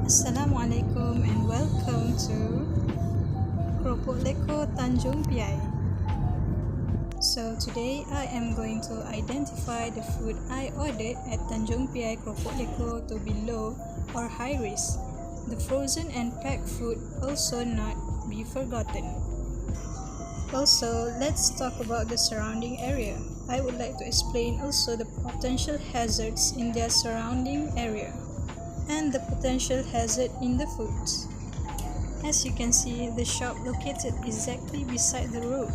Assalamualaikum and welcome to Keropok Leko Tanjung Piai. So today I am going to identify the food I ordered at Tanjung Piai Keropok Leko to be low or high risk. The frozen and packed food also not be forgotten. Also, let's talk about the surrounding area. I would like to explain also the potential hazards in their surrounding area and the potential hazard in the foods. As you can see, the shop located exactly beside the road.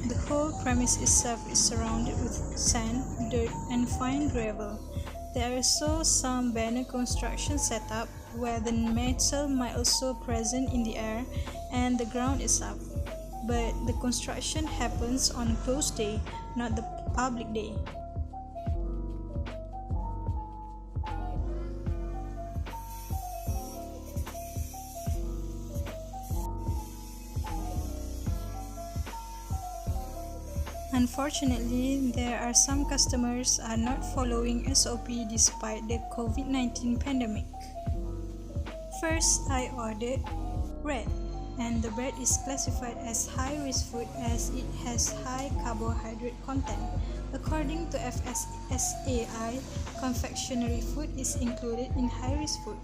The whole premise itself is surrounded with sand, dirt, and fine gravel. There is also some banner construction set up where the metal might also present in the air and the ground is up. But the construction happens on a closed day, not the public day. Unfortunately, there are some customers are not following SOP despite the COVID-19 pandemic. First, I ordered bread, and the bread is classified as high-risk food as it has high carbohydrate content. According to FSSAI, confectionery food is included in high-risk food.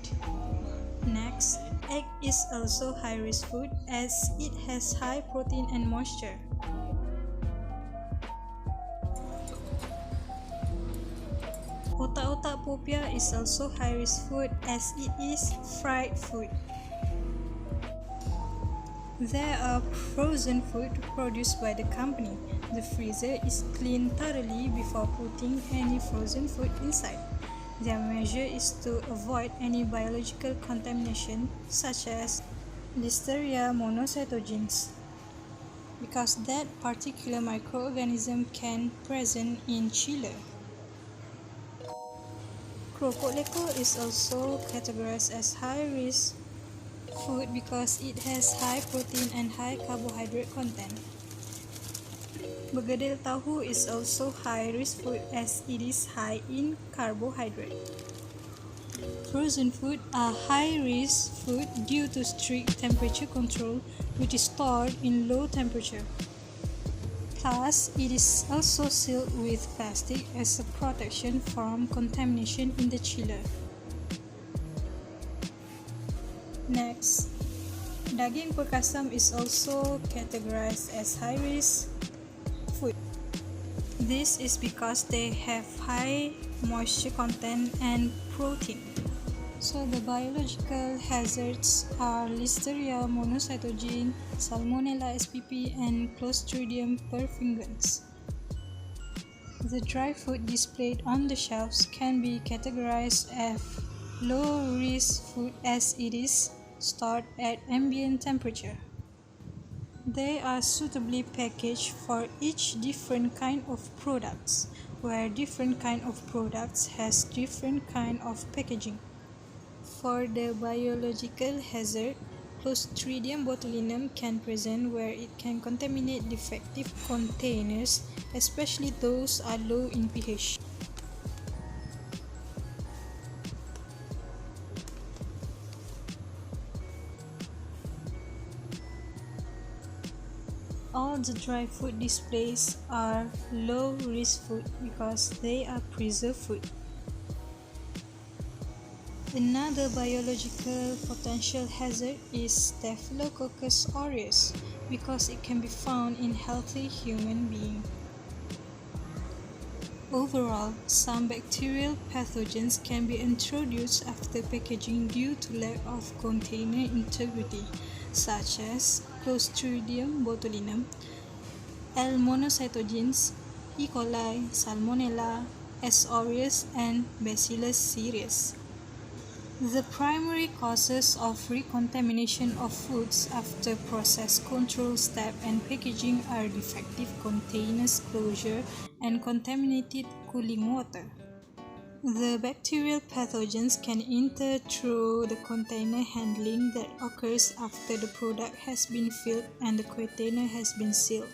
Next, egg is also high-risk food as it has high protein and moisture. Otak-otak popiah is also high-risk food as it is fried food. There are frozen food produced by the company. The freezer is cleaned thoroughly before putting any frozen food inside. Their measure is to avoid any biological contamination such as Listeria monocytogenes, because that particular microorganism can present in chiller. Keropok Leko is also categorized as high-risk food because it has high protein and high carbohydrate content. Bergedil tahu is also high-risk food as it is high in carbohydrate. Frozen food are high-risk food due to strict temperature control, which is stored in low temperature. Plus, it is also sealed with plastic as a protection from contamination in the chiller. Next, daging perkasam is also categorized as high-risk food. This is because they have high moisture content and protein. So the biological hazards are Listeria monocytogenes, Salmonella spp, and Clostridium perfringens. The dry food displayed on the shelves can be categorized as low-risk food as it is stored at ambient temperature. They are suitably packaged for each different kind of products, where different kind of products has different kind of packaging. For the biological hazard, Clostridium botulinum can present where it can contaminate defective containers, especially those are low in pH. All the dry food displays are low-risk food because they are preserved food. Another biological potential hazard is Staphylococcus aureus because it can be found in healthy human beings. Overall, some bacterial pathogens can be introduced after packaging due to lack of container integrity, such as Clostridium botulinum, L. monocytogenes, E. coli, Salmonella, S. aureus, and Bacillus cereus. The primary causes of recontamination of foods after process control step and packaging are defective containers closure and contaminated cooling water. The bacterial pathogens can enter through the container handling that occurs after the product has been filled and the container has been sealed.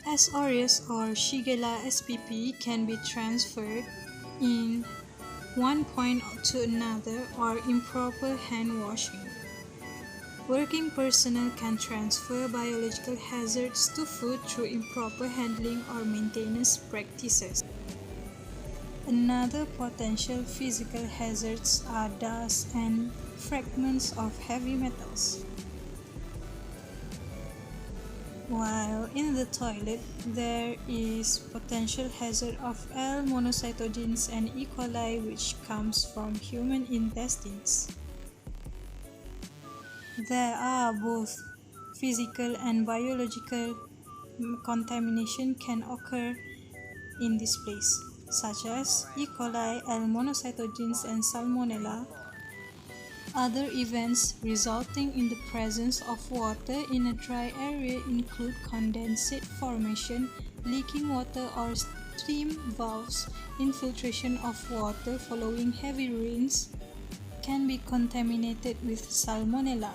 S. aureus or Shigella spp can be transferred in one point to another, or improper hand washing. Working personnel can transfer biological hazards to food through improper handling or maintenance practices. Another potential physical hazards are dust and fragments of heavy metals. While in the toilet, there is potential hazard of L. monocytogenes and E. coli, which comes from human intestines. There are both physical and biological contamination can occur in this place, such as E. coli, L. monocytogenes, and Salmonella. Other events resulting in the presence of water in a dry area include condensate formation, leaking water or stream valves, infiltration of water following heavy rains can be contaminated with Salmonella.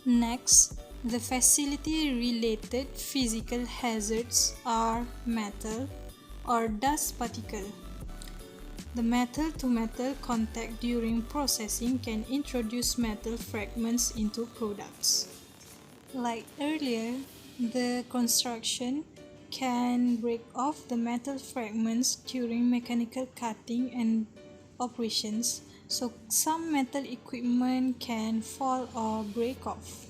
Next, the facility-related physical hazards are metal or dust particle. The metal-to-metal contact during processing can introduce metal fragments into products. Like earlier, the construction can break off the metal fragments during mechanical cutting and operations, so some metal equipment can fall or break off.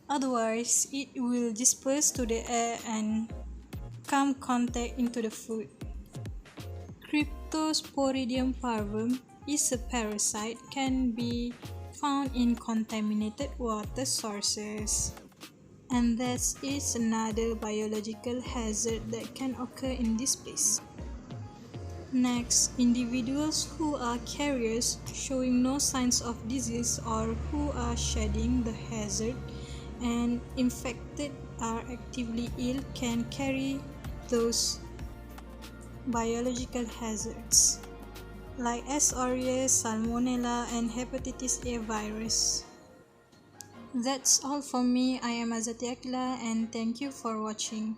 Otherwise, it will disperse to the air and come contact into the food. Cryptosporidium parvum is a parasite can be found in contaminated water sources. And that is another biological hazard that can occur in this place. Next, individuals who are carriers showing no signs of disease or who are shedding the hazard and infected are actively ill can carry those biological hazards like S. aureus, Salmonella, and hepatitis A virus. That's all for me. I am Azati Akila and thank you for watching.